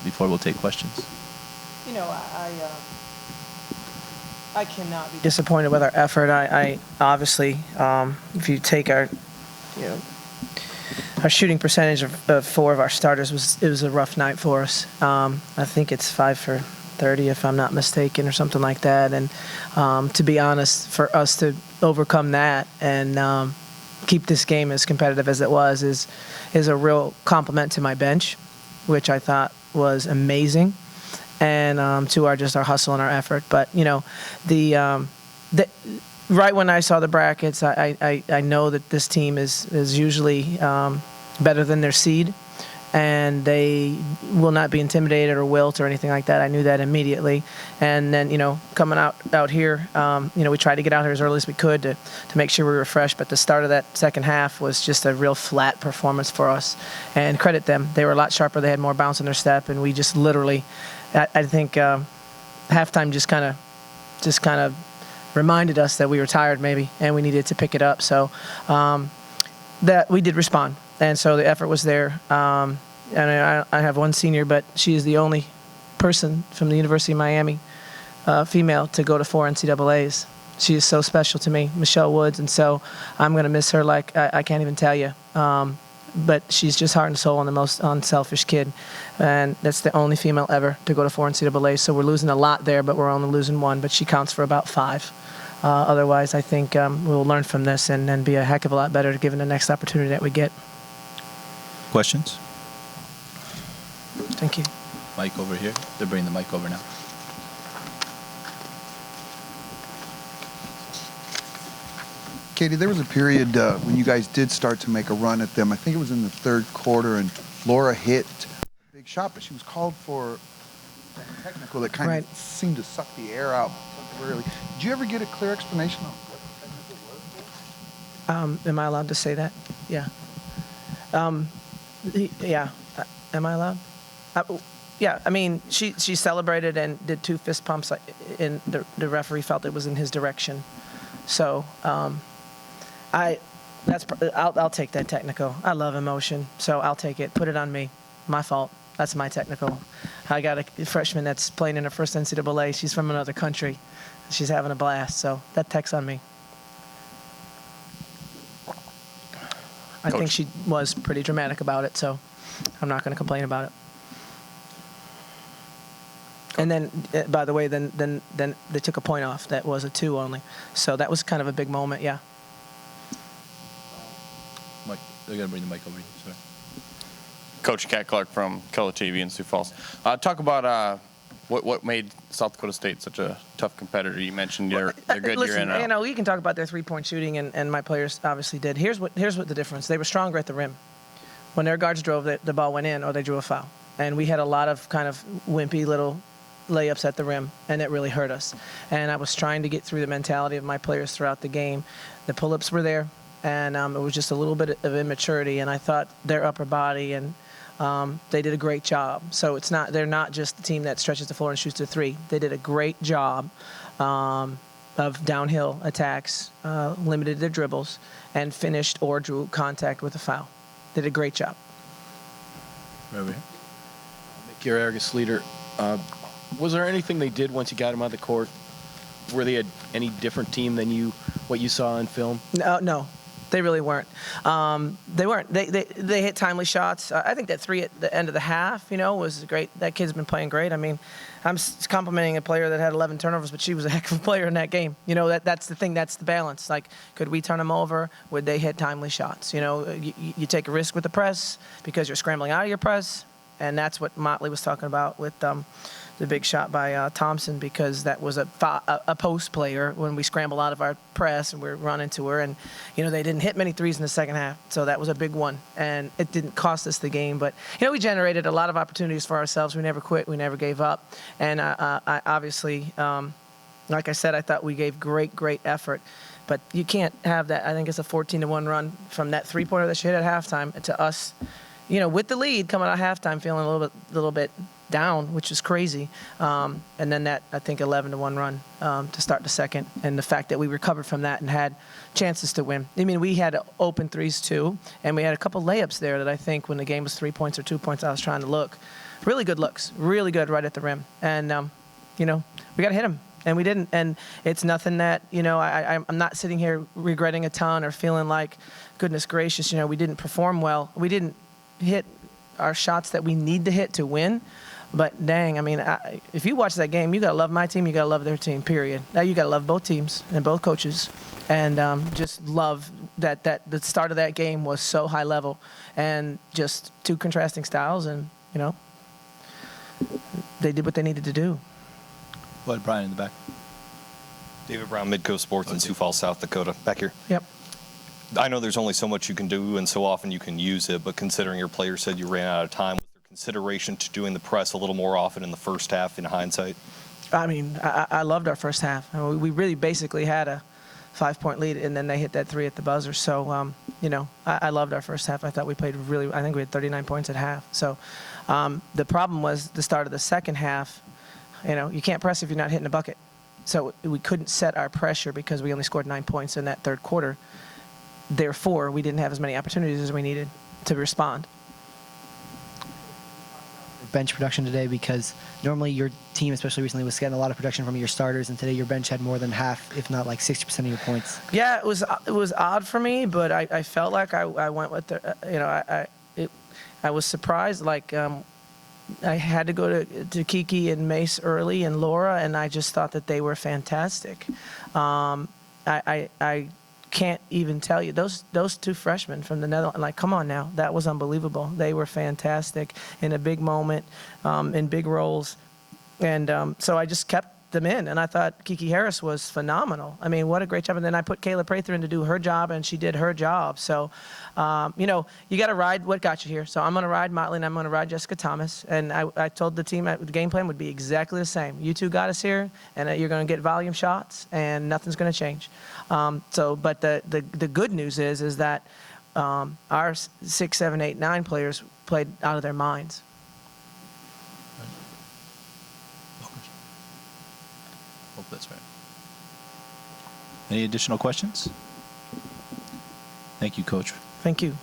before we'll take questions. You know, I cannot be disappointed with our effort. I obviously, if you take our, our shooting percentage of 4 of our starters was a rough night for us. I think it's 5 for 30, if I'm not mistaken, or something like that. And to be honest, for us to overcome that and keep this game as competitive as it was is a real compliment to my bench, which I thought was amazing, and to our hustle and our effort. But right when I saw the brackets, I know that this team is usually better than their seed, and they will not be intimidated or wilt or anything like that. I knew that immediately. And then, coming out here, we tried to get out here as early as we could to make sure we were fresh. But the start of that second half was just a real flat performance for us. And credit them. They were a lot sharper. They had more bounce in their step. And we just literally, I think halftime just kind of reminded us that we were tired maybe and we needed to pick it up. So that we did respond. And so the effort was there. And I have one senior, but she is the only person from the University of Miami, female, to go to 4 NCAAs. She is so special to me, Michelle Woods, and so I'm going to miss her like I can't even tell you. But she's just heart and soul and the most unselfish kid. And that's the only female ever to go to 4 NCAAs. So we're losing a lot there, but we're only losing 1. But she counts for about 5. Otherwise, I think we'll learn from this and be a heck of a lot better given the next opportunity that we get. Questions? Thank you. Mic over here. They're bringing the mic over now. Katie, there was a period when you guys did start to make a run at them. I think it was in the third quarter, and Laura hit a big shot, but she was called for a technical that kind of seemed to suck the air out temporarily. Did you ever get a clear explanation on what the technical was? Am I allowed to say that? Yeah. Yeah. Am I allowed? Yeah. I mean, she celebrated and did 2 fist pumps, and the referee felt it was in his direction. So I'll take that technical. I love emotion, so I'll take it. Put it on me. My fault. That's my technical. I got a freshman that's playing in her first NCAA. She's from another country. She's having a blast, so that tech's on me. I think she was pretty dramatic about it, so I'm not going to complain about it. And then, by the way, then they took a point off. That was a 2 only. So that was kind of a big moment, yeah. Mike, they're going to bring the mic over here. Sorry. Coach Cat Clark from Keller TV in Sioux Falls. Talk about what made South Dakota State such a tough competitor. You mentioned they're good. Listen, you can talk about their 3-point shooting, and my players obviously did. Here's what the difference. They were stronger at the rim. When their guards drove, the ball went in or they drew a foul. And we had a lot of kind of wimpy little layups at the rim, and it really hurt us. And I was trying to get through the mentality of my players throughout the game. The pull-ups were there, and it was just a little bit of immaturity. And I thought their upper body and they did a great job. So they're not just the team that stretches the floor and shoots the 3. They did a great job of downhill attacks, limited their dribbles, and finished or drew contact with a foul. Did a great job. Right over here. Mick, your Argus leader. Was there anything they did once you got them on the court? Were they any different team than what you saw in film? No. They really weren't. They weren't. They hit timely shots. I think that 3 at the end of the half, was great. That kid's been playing great. I mean, I'm complimenting a player that had 11 turnovers, but she was a heck of a player in that game. That's the thing. That's the balance. Like, could we turn them over? Would they hit timely shots? You take a risk with the press because you're scrambling out of your press, and that's what Motley was talking about with the big shot by Thompson, because that was a post player when we scramble out of our press and we're running to her. And, they didn't hit many threes in the second half, so that was a big one. And it didn't cost us the game. But, we generated a lot of opportunities for ourselves. We never quit. We never gave up. And I obviously, like I said, I thought we gave great effort. But you can't have that. I think it's a 14-1 run from that 3-pointer that she hit at halftime to us with the lead coming out of halftime, feeling a little bit down, which is crazy. And then that, I think, 11-1 run to start the second, and the fact that we recovered from that and had chances to win. I mean, we had open threes too, and we had a couple layups there that I think when the game was 3 points or 2 points, I was trying to look. Really good looks, really good right at the rim. And, we got to hit them. And we didn't. And it's nothing that, I'm not sitting here regretting a ton or feeling like, goodness gracious, we didn't perform well. We didn't hit our shots that we need to hit to win. But dang, I mean, if you watch that game, you got to love my team, you got to love their team, period. Now you got to love both teams and both coaches. And just love that the start of that game was so high level and just two contrasting styles. And, they did what they needed to do. Go ahead, Brian in the back. David Brown, Midco Sports in Sioux Falls, South Dakota. Back here. Yep. I know there's only so much you can do and so often you can use it, but considering your player said you ran out of time, was there consideration to doing the press a little more often in the first half in hindsight? I mean, I loved our first half. I mean, we really basically had a 5-point lead, and then they hit that 3 at the buzzer. So, I loved our first half. I thought we played I think we had 39 points at half. So the problem was the start of the second half. You can't press if you're not hitting a bucket. So we couldn't set our pressure because we only scored 9 points in that third quarter. Therefore, we didn't have as many opportunities as we needed to respond. Bench production today, because normally your team, especially recently, was getting a lot of production from your starters, and today your bench had more than half, if not like 60% of your points. Yeah, it was odd for me, but I felt like I went with the I was surprised. Like I had to go to Kiki and Mace early and Laura, and I just thought that they were fantastic. I can't even tell you, those two freshmen from the Netherlands, like, come on now, that was unbelievable. They were fantastic in a big moment, in big roles. And so I just kept them in, and I thought Kiki Harris was phenomenal. I mean, what a great job. And then I put Kayla Prather in to do her job, and she did her job. So, you got to ride what got you here. So I'm going to ride Motley, and I'm going to ride Jessica Thomas. And I told the team the game plan would be exactly the same. You two got us here, and you're going to get volume shots, and nothing's going to change. But the good news is that our 6, 7, 8, 9 players played out of their minds. Hope that's right. Any additional questions? Thank you, Coach. Thank you.